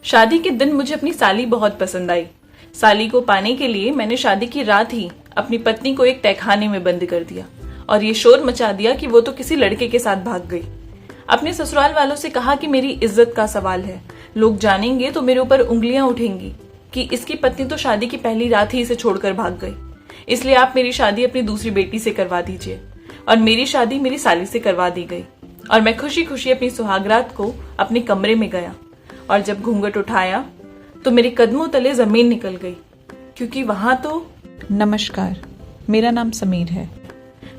शादी के दिन मुझे अपनी साली बहुत पसंद आई। साली को पाने के लिए मैंने शादी की रात ही अपनी पत्नी को एक तहखाने में बंद कर दिया और ये शोर मचा दिया कि वो तो किसी लड़के के साथ भाग गई। अपने ससुराल वालों से कहा कि मेरी इज्जत का सवाल है, लोग जानेंगे तो मेरे ऊपर उंगलियां उठेंगी कि इसकी पत्नी तो शादी की पहली रात ही इसे छोड़कर भाग गई, इसलिए आप मेरी शादी अपनी दूसरी बेटी से करवा दीजिए। और मेरी शादी मेरी साली से करवा दी गई और मैं खुशी खुशी अपनी सुहागरात को अपने कमरे में गया और जब घूंघट उठाया तो मेरे कदमों तले जमीन निकल गई, क्योंकि वहां तो नमस्कार, मेरा नाम समीर है।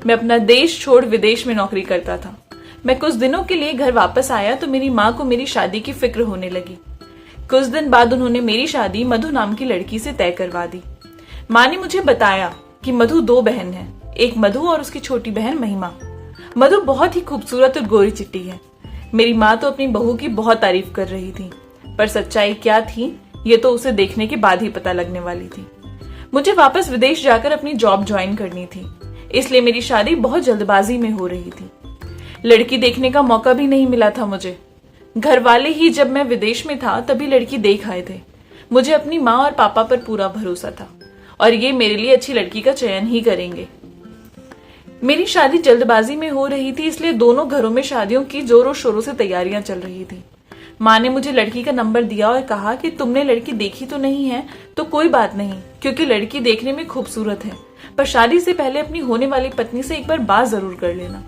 मैं अपना देश छोड़ विदेश में नौकरी करता था। मैं कुछ दिनों के लिए घर वापस आया तो मेरी माँ को मेरी शादी की फिक्र होने लगी। कुछ दिन बाद उन्होंने मेरी शादी मधु नाम की लड़की से तय करवा दी। माँ ने मुझे बताया कि मधु 2 बहन है, एक मधु और उसकी छोटी बहन महिमा। मधु बहुत ही खूबसूरत और गोरी चिट्टी है। मेरी माँ तो अपनी बहू की बहुत तारीफ कर रही थी, पर सच्चाई क्या थी ये तो उसे देखने के बाद ही पता लगने वाली थी। मुझे वापस विदेश जाकर अपनी जॉब ज्वाइन करनी थी, इसलिए मेरी शादी बहुत जल्दबाजी में हो रही थी। लड़की देखने का मौका भी नहीं मिला था मुझे। घर वाले ही जब मैं विदेश में था तभी लड़की देख आए थे। मुझे अपनी माँ और पापा पर पूरा भरोसा था और ये मेरे लिए अच्छी लड़की का चयन ही करेंगे। मेरी शादी जल्दबाजी में हो रही थी, इसलिए दोनों घरों में शादियों की जोरों शोरों से तैयारियां चल रही थी। माँ ने मुझे लड़की का नंबर दिया और कहा कि तुमने लड़की देखी तो नहीं है तो कोई बात नहीं, क्योंकि लड़की देखने में खूबसूरत है, पर शादी से पहले अपनी होने वाली पत्नी से एक बार बात जरूर कर लेना।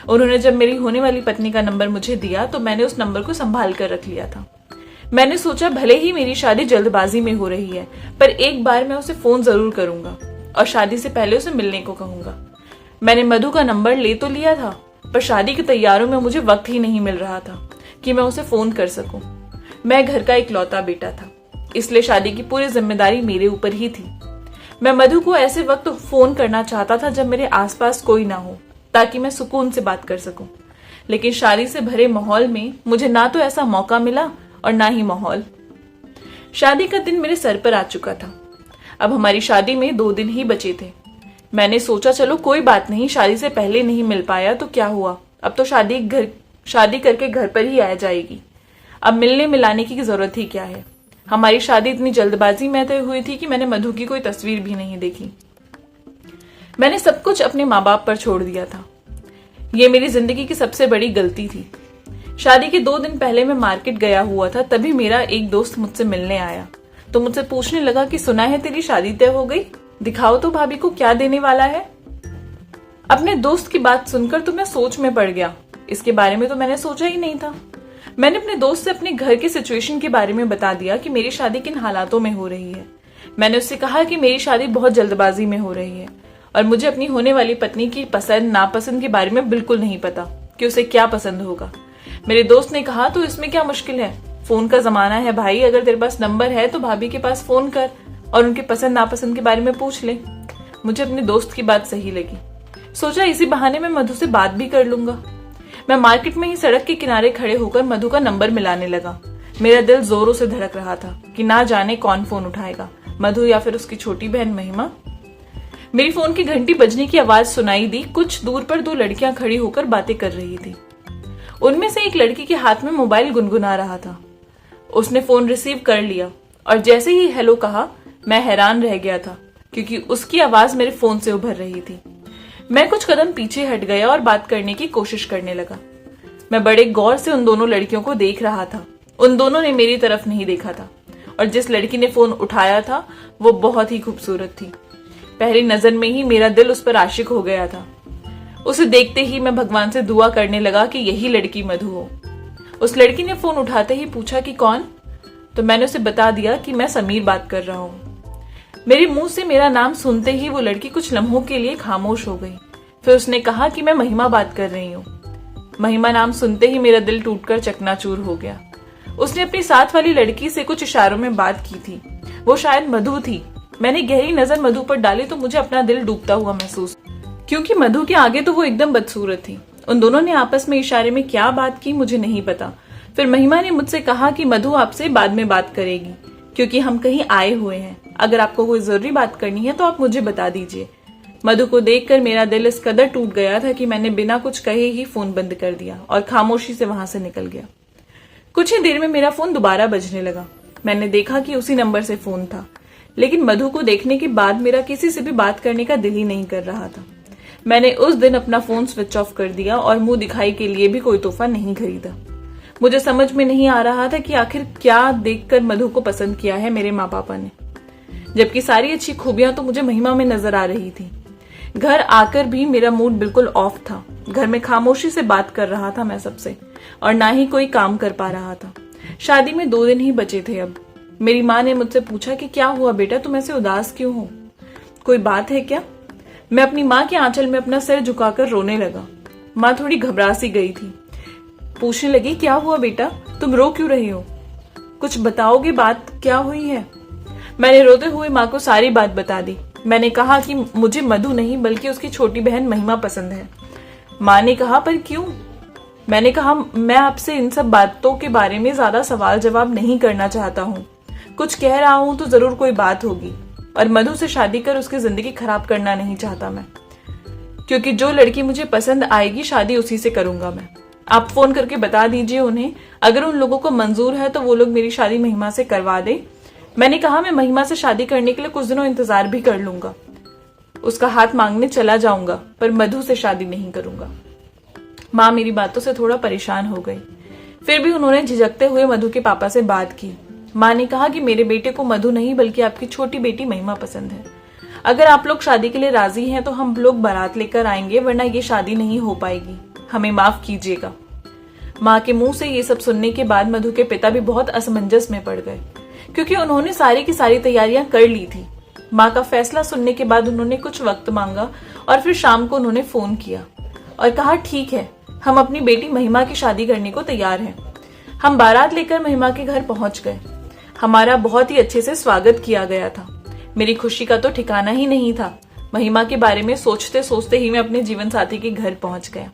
उन्होंने जब मेरी होने वाली पत्नी का नंबर मुझे दिया तो मैंने उस नंबर को संभाल कर रख लिया था। मैंने सोचा भले ही मेरी शादी जल्दबाजी में हो रही है, पर एक बार मैं उसे फोन जरूर करूंगा और शादी से पहले उसे मिलने को कहूंगा। मैंने मधु का नंबर ले तो लिया था, पर शादी की तैयारियों में मुझे वक्त ही नहीं मिल रहा था कि मैं उसे फोन कर सकूं। मैं घर का इकलौता बेटा था, इसलिए शादी की पूरी जिम्मेदारी मेरे ऊपर ही थी। मैं मधु को ऐसे वक्त फोन करना चाहता था जब मेरे आसपास कोई ना हो, ताकि मैं सुकून से बात कर सकूं। लेकिन शादी से भरे माहौल में मुझे ना तो ऐसा मौका मिला और ना ही माहौल। शादी का दिन मेरे सर पर आ चुका था। अब हमारी शादी में 2 दिन ही बचे थे। मैंने सोचा चलो कोई बात नहीं, शादी से पहले नहीं मिल पाया तो क्या हुआ, अब तो शादी करके घर पर ही आ जाएगी। अब मिलने मिलाने की जरूरत ही क्या है। हमारी शादी इतनी जल्दबाजी में तय हुई थी कि मैंने मधु की कोई तस्वीर भी नहीं देखी। मैंने सब कुछ अपने माँ बाप पर छोड़ दिया था। ये मेरी जिंदगी की सबसे बड़ी गलती थी। शादी के 2 दिन पहले मैं मार्केट गया हुआ था, तभी मेरा एक दोस्त मुझसे मिलने आया तो मुझसे पूछने लगा कि सुना है तेरी शादी तय हो गई, दिखाओ तो भाभी को क्या देने वाला है। अपने दोस्त की बात सुनकर तो मैं सोच में पड़ गया। इसके बारे में तो मैंने सोचा ही नहीं था। मैंने अपने दोस्त से अपने घर की सिचुएशन के बारे में बता दिया कि मेरी शादी किन हालातों में हो रही है। मैंने उससे कहा कि मेरी शादी बहुत जल्दबाजी में हो रही है और मुझे अपनी होने वाली पत्नी की पसंद नापसंद के बारे में बिल्कुल नहीं पता कि उसे क्या पसंद होगा। मेरे दोस्त ने कहा तो इसमें क्या मुश्किल है, फोन का जमाना है भाई, अगर तेरे पास नंबर है तो भाभी के पास फोन कर और उनके पसंद नापसंद के बारे में पूछ ले। मुझे अपने दोस्त की बात सही लगी। सोचा इसी बहाने मैं मधु से बात भी कर लूंगा। मैं मार्केट में ही सड़क के किनारे खड़े होकर मधु का नंबर मिलाने लगा। मेरा दिल जोरों से धड़क रहा था कि ना जाने कौन फोन उठाएगा, मधु या फिर उसकी छोटी बहन महिमा। मेरी फोन की घंटी बजने की आवाज सुनाई दी। कुछ दूर पर 2 लड़कियां खड़ी होकर बातें कर रही थी। उनमें से एक लड़की के हाथ में मोबाइल गुनगुना रहा था। उसने फोन रिसीव कर लिया और जैसे ही हेलो कहा मैं हैरान रह गया था, क्योंकि उसकी आवाज मेरे फोन से उभर रही थी। मैं कुछ कदम पीछे हट गया और बात करने की कोशिश करने लगा। मैं बड़े गौर से उन दोनों लड़कियों को देख रहा था। उन दोनों ने मेरी तरफ नहीं देखा था और जिस लड़की ने फोन उठाया था वो बहुत ही खूबसूरत थी। पहली नजर में ही मेरा दिल उस पर आशिक हो गया था। उसे देखते ही मैं भगवान से दुआ करने लगा कि यही लड़की मधु हो। उस लड़की ने फोन उठाते ही पूछा कि कौन, तो मैंने उसे बता दिया कि मैं समीर बात कर रहा हूँ। मेरे मुंह से मेरा नाम सुनते ही वो लड़की कुछ लम्हों के लिए खामोश हो गई। फिर उसने कहा कि मैं महिमा बात कर रही हूँ। महिमा नाम सुनते ही मेरा दिल टूटकर चकनाचूर हो गया। उसने अपनी साथ वाली लड़की से कुछ इशारों में बात की थी। वो शायद मधु थी। मैंने गहरी नजर मधु पर डाली तो मुझे अपना दिल डूबता हुआ महसूस, क्योंकि मधु के आगे तो वो एकदम बदसूरत थी। उन दोनों ने आपस में इशारे में क्या बात की मुझे नहीं पता। फिर महिमा ने मुझसे कहा कि मधु आपसे बाद में बात करेगी, क्योंकि हम कहीं आए हुए हैं। अगर आपको कोई जरूरी बात करनी है तो आप मुझे बता दीजिए। मधु को देखकर मेरा दिल इस कदर टूट गया था कि मैंने बिना कुछ कहे ही फोन बंद कर दिया और खामोशी से वहां से निकल गया। कुछ ही देर में मेरा फोन दोबारा बजने लगा। मैंने देखा कि उसी नंबर से फोन था, लेकिन मधु को देखने के बाद मेरा किसी से भी बात करने का दिल ही नहीं कर रहा था। मैंने उस दिन अपना फोन स्विच ऑफ कर दिया और मुंह दिखाई के लिए भी कोई तोहफा नहीं खरीदा। मुझे समझ में नहीं आ रहा था कि आखिर क्या देखकर मधु को पसंद किया है मेरे माँ पापा ने, जबकि सारी अच्छी खूबियां तो मुझे महिमा में नजर आ रही थी। घर आकर भी मेरा मूड बिल्कुल ऑफ था। घर में खामोशी से बात कर रहा था मैं सबसे, और ना ही कोई काम कर पा रहा था। शादी में 2 दिन ही बचे थे अब। मेरी माँ ने मुझसे पूछा कि क्या हुआ बेटा, तुम ऐसे उदास क्यों हो, कोई बात है क्या? मैं अपनी माँ के आंचल में अपना सिर झुकाकर रोने लगा। माँ थोड़ी घबरा सी गई थी। पूछने लगी, क्या हुआ बेटा, तुम रो क्यों रही हो, कुछ बताओगे, बात क्या हुई है? मैंने रोते हुए माँ को सारी बात बता दी। मैंने कहा कि मुझे मधु नहीं बल्कि उसकी छोटी बहन महिमा पसंद है। माँ ने कहा, पर क्यों? मैंने कहा, मैं आपसे इन सब बातों के बारे में ज्यादा सवाल जवाब नहीं करना चाहता हूँ। कुछ कह रहा हूँ तो जरूर कोई बात होगी, और मधु से शादी कर उसकी जिंदगी खराब करना नहीं चाहता मैं, क्योंकि जो लड़की मुझे पसंद आएगी शादी उसी से करूंगा मैं। आप फोन करके बता दीजिए उन्हें, अगर उन लोगों को मंजूर है तो वो लोग मेरी शादी महिमा से करवा दे। मैंने कहा, मैं महिमा से शादी करने के लिए कुछ दिनों इंतजार भी कर लूंगा, उसका हाथ मांगने चला जाऊंगा, पर मधु से शादी नहीं करूंगा। माँ मेरी बातों से थोड़ा परेशान हो गई। फिर भी उन्होंने झिझकते हुए मधु के पापा से बात की। माँ ने कहा कि मेरे बेटे को मधु नहीं बल्कि आपकी छोटी बेटी महिमा पसंद है। अगर आप लोग शादी के लिए राजी हैं तो हम लोग बारात लेकर आएंगे, वरना ये शादी नहीं हो पाएगी, हमें माफ कीजिएगा। माँ के मुंह से ये सब सुनने के बाद मधु के पिता भी बहुत असमंजस में पड़ गए, क्योंकि उन्होंने सारी की सारी तैयारियां कर ली थी। माँ का फैसला सुनने के बाद उन्होंने कुछ वक्त मांगा और फिर शाम को उन्होंने फोन किया और कहा, ठीक है, हम अपनी बेटी महिमा की शादी करने को तैयार हैं। हम बारात लेकर महिमा के घर पहुंच गए। हमारा बहुत ही अच्छे से स्वागत किया गया था। मेरी खुशी का तो ठिकाना ही नहीं था। महिमा के बारे में सोचते सोचते ही मैं अपने जीवन साथी के घर पहुंच गया।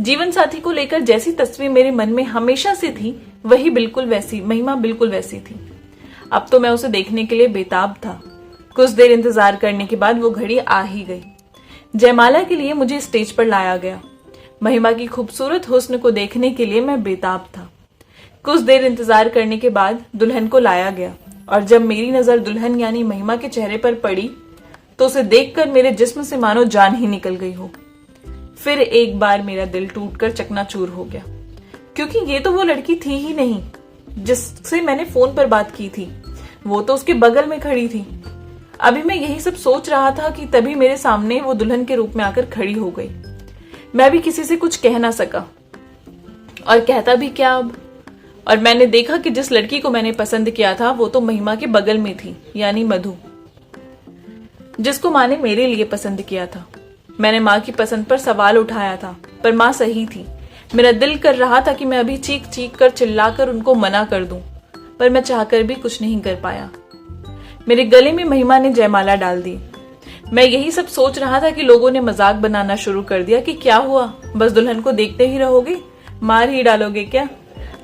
जीवन साथी को लेकर जैसी तस्वीर मेरे मन में हमेशा से थी, वही बिल्कुल वैसी, महिमा बिल्कुल वैसी थी। अब तो मैं उसे देखने के लिए बेताब था। कुछ देर इंतजार करने के बाद वो घड़ी आ ही गई। जयमाला के लिए मुझे स्टेज पर लाया गया। महिमा की खूबसूरत हुस्न को देखने के लिए मैं बेताब था। कुछ देर इंतजार करने के बाद दुल्हन को लाया गया, और जब मेरी नजर दुल्हन यानी महिमा के चेहरे पर पड़ी तो उसे देखकर मेरे जिस्म से मानो जान ही निकल गई हो। फिर एक बार मेरा दिल टूटकर चकनाचूर हो गया, क्योंकि ये तो वो लड़की थी ही नहीं जिससे मैंने फोन पर बात की थी। वो तो उसके बगल में खड़ी थी। अभी मैं यही सब सोच रहा था कि तभी मेरे सामने वो दुल्हन के रूप में आकर खड़ी हो गई। मैं भी किसी से कुछ कह ना सका, और कहता भी क्या अब। और मैंने देखा कि जिस लड़की को मैंने पसंद किया था वो तो महिमा के बगल में थी, यानी मधु, जिसको माँ ने मेरे लिए पसंद किया था। मैंने माँ की पसंद पर सवाल उठाया था, पर माँ सही थी। मेरा दिल कर रहा था कि मैं अभी चीख चीख कर चिल्लाकर उनको मना कर दूं, पर मैं चाहकर भी कुछ नहीं कर पाया। मेरे गले में महिमा ने जयमाला डाल दी। मैं यही सब सोच रहा था कि लोगों ने मजाक बनाना शुरू कर दिया कि क्या हुआ, बस दुल्हन को देखते ही रहोगे, मार ही डालोगे क्या।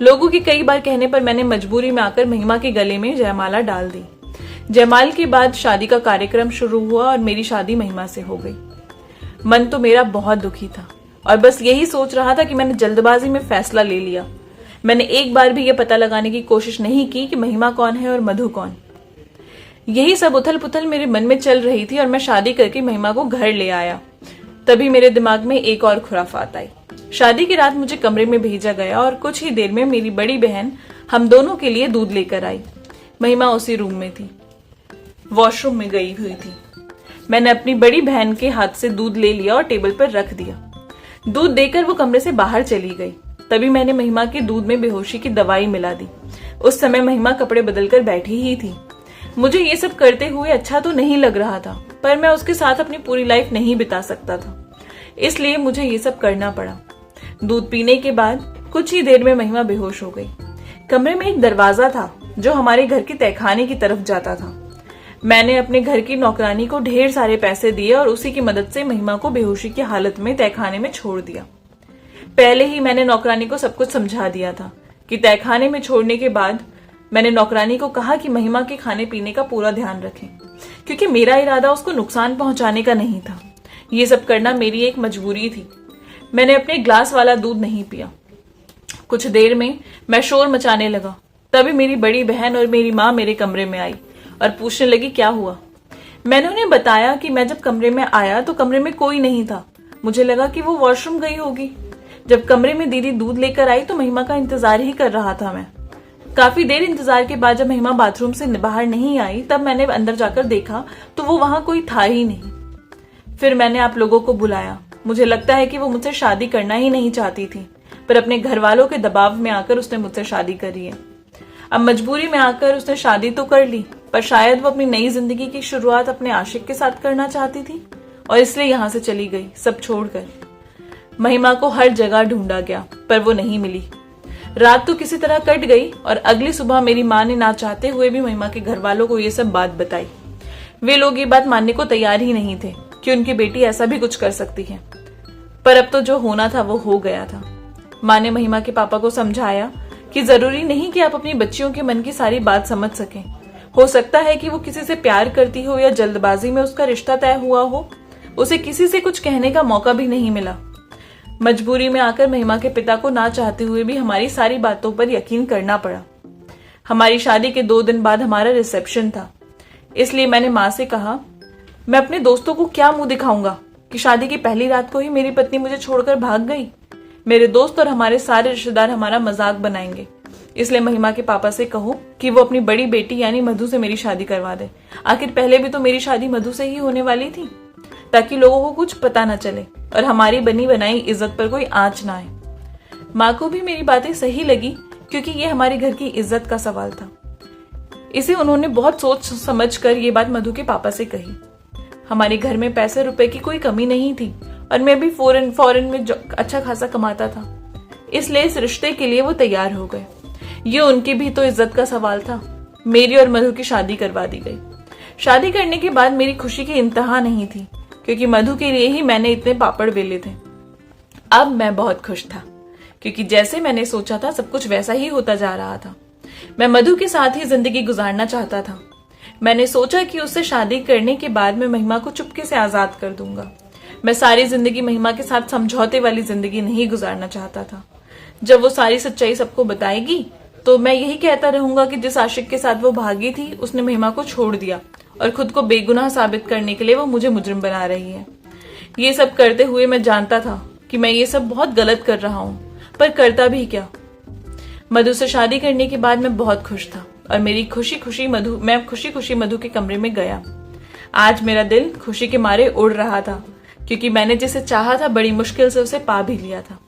लोगों के कई बार कहने पर मैंने मजबूरी में आकर महिमा के गले में जयमाला डाल दी। जयमाल के बाद शादी का कार्यक्रम शुरू हुआ और मेरी शादी महिमा से हो गई। मन तो मेरा बहुत दुखी था और बस यही सोच रहा था कि मैंने जल्दबाजी में फैसला ले लिया। मैंने एक बार भी यह पता लगाने की कोशिश नहीं की कि महिमा कौन है और मधु कौन। यही सब उथल पुथल मेरे मन में चल रही थी और मैं शादी करके महिमा को घर ले आया। तभी मेरे दिमाग में एक और खुराफात आई। शादी की रात मुझे कमरे में भेजा गया और कुछ ही देर में मेरी बड़ी बहन हम दोनों के लिए दूध लेकर आई। महिमा उसी रूम में थी, वॉशरूम में गई हुई थी। मैंने अपनी बड़ी बहन के हाथ से दूध ले लिया और टेबल पर रख दिया। दूध देकर वो कमरे से बाहर चली गई। तभी मैंने महिमा के दूध में बेहोशी की दवाई मिला दी। उस समय महिमा कपड़े बदलकर बैठी ही थी। मुझे ये सब करते हुए अच्छा तो नहीं लग रहा था, पर मैं उसके साथ अपनी पूरी लाइफ नहीं बिता सकता था, इसलिए मुझे ये सब करना पड़ा। दूध पीने के बाद कुछ ही देर में महिमा बेहोश हो गई। कमरे में एक दरवाजा था जो हमारे घर के तहखाने की तरफ जाता था। मैंने अपने घर की नौकरानी को ढेर सारे पैसे दिए और उसी की मदद से महिमा को बेहोशी की हालत में तहखाने में छोड़ दिया। पहले ही मैंने नौकरानी को सब कुछ समझा दिया था कि तहखाने में छोड़ने के बाद मैंने नौकरानी को कहा कि महिमा के खाने पीने का पूरा ध्यान रखें, क्योंकि मेरा इरादा उसको नुकसान पहुंचाने का नहीं था। ये सब करना मेरी एक मजबूरी थी। मैंने अपने ग्लास वाला दूध नहीं पिया। कुछ देर में मैं शोर मचाने लगा। तभी मेरी बड़ी बहन और मेरी माँ मेरे कमरे में आई और पूछने लगी क्या हुआ। मैंने उन्हें बताया कि मैं जब कमरे में आया तो कमरे में कोई नहीं था। मुझे लगा कि वो वॉशरूम गई होगी। जब कमरे में दीदी दूध लेकर आई तो महिमा का इंतजार ही कर रहा था मैं। काफी देर इंतजार के बाद जब महिमा बाथरूम से बाहर नहीं आई तब मैंने अंदर जाकर देखा तो वो वहां कोई था ही नहीं। फिर मैंने आप लोगों को बुलाया। मुझे लगता है कि वो मुझसे शादी करना ही नहीं चाहती थी, पर अपने घर वालों के दबाव में आकर उसने मुझसे शादी करी है। अब मजबूरी में आकर उसने शादी तो कर ली, पर शायद वो अपनी नई जिंदगी की शुरुआत अपने आशिक के साथ करना चाहती थी और इसलिए यहाँ से चली गई सब छोड़कर। महिमा को हर जगह ढूंढा गया पर वो नहीं मिली। रात तो किसी तरह कट गई और अगली सुबह मेरी माँ ने ना चाहते हुए भी महिमा के घर वालों को ये सब बात बताई। वे लोग ये बात मानने को तैयार ही नहीं थे कि उनकी बेटी ऐसा भी कुछ कर सकती है, पर अब तो जो होना था वो हो गया था। माँ ने महिमा के पापा को समझाया कि जरूरी नहीं कि आप अपनी बच्चियों के मन की सारी बात समझ सकें। हो सकता है कि वो किसी से प्यार करती हो या जल्दबाजी में उसका रिश्ता तय हुआ हो, उसे किसी से कुछ कहने का मौका भी नहीं मिला। मजबूरी में आकर महिमा के पिता को ना चाहते हुए भी हमारी सारी बातों पर यकीन करना पड़ा। हमारी शादी के 2 दिन बाद हमारा रिसेप्शन था, इसलिए मैंने माँ से कहा मैं अपने दोस्तों को क्या मुंह दिखाऊंगा कि शादी की पहली रात को ही मेरी पत्नी मुझे छोड़कर भाग गई। मेरे दोस्त और हमारे सारे रिश्तेदार हमारा मजाक बनाएंगे, इसलिए महिमा के पापा से कहो कि वो अपनी बड़ी बेटी यानी मधु से मेरी शादी करवा दे। आखिर पहले भी तो मेरी शादी मधु से ही होने वाली थी, ताकि लोगों को कुछ पता न चले और हमारी बनी बनाई इज्जत पर कोई आंच ना आए। माँ को भी मेरी बातें सही लगी क्योंकि ये हमारे घर की इज्जत का सवाल था। इसे उन्होंने बहुत सोच समझ कर ये बात मधु के पापा से कही। हमारे घर में पैसे रुपए की कोई कमी नहीं थी और मैं भी फॉरेन में अच्छा खासा कमाता था, इसलिए इस रिश्ते के लिए वो तैयार हो गए। ये उनकी भी तो इज्जत का सवाल था। मेरी और मधु की शादी करवा दी गई। शादी करने के बाद मेरी खुशी की इंतहा नहीं थी क्योंकि मधु के लिए ही मैंने इतने पापड़ बेले थे। अब मैं बहुत खुश था क्योंकि जैसे मैंने सोचा था सब कुछ वैसा ही होता जा रहा था। मैं मधु के साथ ही जिंदगी गुजारना चाहता था। मैंने सोचा कि उससे शादी करने के बाद मैं महिमा को चुपके से आजाद कर दूंगा। मैं सारी जिंदगी महिमा के साथ समझौते वाली जिंदगी नहीं गुजारना चाहता था। जब वो सारी सच्चाई सबको बताएगी तो मैं यही कहता रहूंगा कि जिस आशिक के साथ वो भागी थी उसने महिमा को छोड़ दिया और खुद को बेगुनाह साबित करने के लिए वो मुझे मुजरिम बना रही है। ये सब करते हुए मैं जानता था कि मैं ये सब बहुत गलत कर रहा हूँ, पर करता भी क्या। मधु से शादी करने के बाद मैं बहुत खुश था और मैं खुशी खुशी मधु के कमरे में गया। आज मेरा दिल खुशी के मारे उड़ रहा था क्योंकि मैंने जिसे चाहा था बड़ी मुश्किल से उसे पा भी लिया था।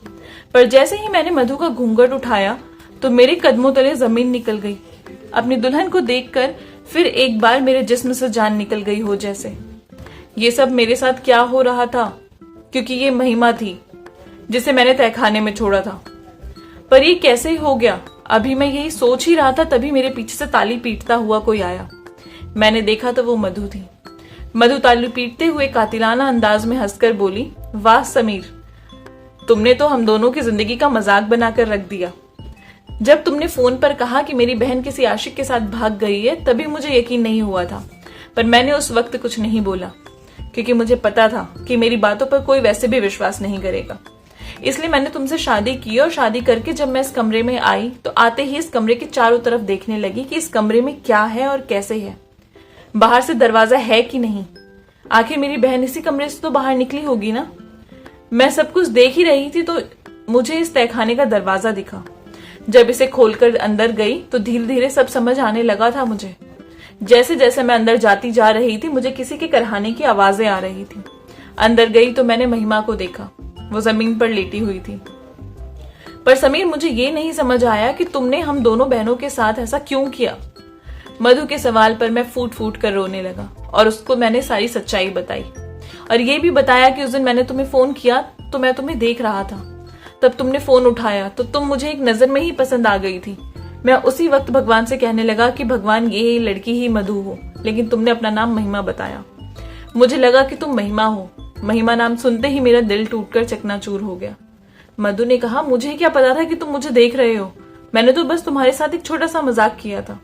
पर जैसे ही मैंने मधु का घूंघट उठाया तो मेरे कदमों तले जमीन निकल गई। अपनी दुल्हन को देखकर फिर एक बार मेरे जिस्म से जान निकल गई हो जैसे। ये सब मेरे साथ क्या हो रहा था क्योंकि ये महिमा थी जिसे मैंने तहखाने में छोड़ा था। पर ये कैसे हो गया? अभी मैं यही सोच ही रहा था तभी मेरे पीछे से ताली पीटता हुआ कोई आया। मैंने देखा तो वो मधु थी। मधु ताली पीटते हुए कातिलाना अंदाज में हंसकर बोली, वाह समीर, तुमने तो हम दोनों की जिंदगी का मजाक बनाकर रख दिया। जब तुमने फोन पर कहा कि मेरी बहन किसी आशिक के साथ भाग गई है तभी मुझे यकीन नहीं हुआ था, पर मैंने उस वक्त कुछ नहीं बोला क्योंकि मुझे पता था कि मेरी बातों पर कोई वैसे भी विश्वास नहीं करेगा। इसलिए मैंने तुमसे शादी की और शादी करके जब मैं इस कमरे में आई तो आते ही इस कमरे के चारों तरफ देखने लगी कि इस कमरे में क्या है और कैसे है। बाहर से दरवाजा है कि नहीं, आखिर मेरी बहन इसी कमरे से तो बाहर निकली होगी ना। मैं सब कुछ देख ही रही थी तो मुझे इस तहखाने का दरवाजा दिखा। जब इसे खोलकर अंदर गई तो धीरे धीरे सब समझ आने लगा था मुझे। जैसे जैसे मैं अंदर जाती जा रही थी मुझे किसी के करहाने की आवाजें आ रही थी। अंदर गई तो मैंने महिमा को देखा, वो जमीन पर लेटी हुई थी। पर समीर, मुझे ये नहीं समझ आया कि तुमने हम दोनों बहनों के साथ ऐसा क्यों किया। मधु के सवाल पर मैं फूट फूट कर रोने लगा और उसको मैंने सारी सच्चाई बताई और ये भी बताया कि उस दिन मैंने तुम्हें फोन किया तो मैं तुम्हें देख रहा था। तब तुमने फोन उठाया तो तुम मुझे एक नजर में ही पसंद आ गई थी। मैं उसी वक्त भगवान से कहने लगा कि भगवान ये लड़की ही मधु हो, लेकिन तुमने अपना नाम महिमा बताया। मुझे लगा कि तुम महिमा हो। महिमा नाम सुनते ही मेरा दिल टूटकर चकनाचूर हो गया। मधु ने कहा, मुझे क्या पता था कि तुम मुझे देख रहे हो। मैंने तो बस तुम्हारे साथ एक छोटा सा मजाक किया था।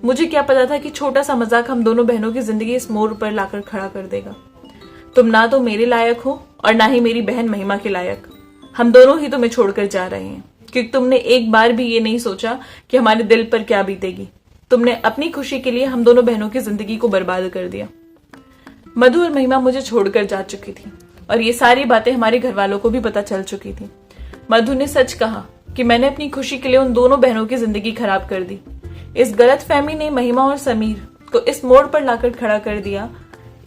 मुझे क्या पता था कि छोटा सा मजाक हम दोनों बहनों की जिंदगी इस मोड़ पर लाकर खड़ा कर देगा। तुम ना तो मेरे लायक हो और ना ही मेरी बहन महिमा के लायक। हम दोनों ही तुम्हें छोड़कर जा रहे हैं। क्योंकि तुमने एक बार भी ये नहीं सोचा कि हमारे दिल पर क्या बीतेगी। तुमने अपनी खुशी के लिए हम दोनों बहनों की जिंदगी को बर्बाद कर दिया। मधु और महिमा मुझे छोड़कर जा चुकी थी और ये सारी बातें हमारे घर वालों को भी पता चल चुकी थी। मधु ने सच कहा कि मैंने अपनी खुशी के लिए उन दोनों बहनों की जिंदगी खराब कर दी। इस गलतफहमी ने महिमा और समीर को इस मोड़ पर लाकर खड़ा कर दिया।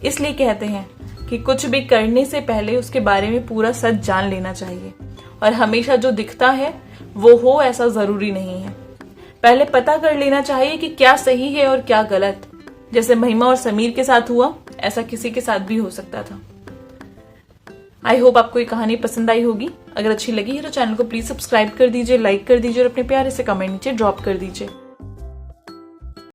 इसलिए कहते हैं कि कुछ भी करने से पहले उसके बारे में पूरा सच जान लेना चाहिए और हमेशा जो दिखता है वो हो ऐसा जरूरी नहीं है। पहले पता कर लेना चाहिए कि क्या सही है और क्या गलत। जैसे महिमा और समीर के साथ हुआ, ऐसा किसी के साथ भी हो सकता था। आई होप आपको ये कहानी पसंद आई होगी। अगर अच्छी लगी है तो चैनल को प्लीज सब्सक्राइब कर दीजिए, लाइक कर दीजिए और अपने प्यारे से कमेंट नीचे ड्रॉप कर दीजिए।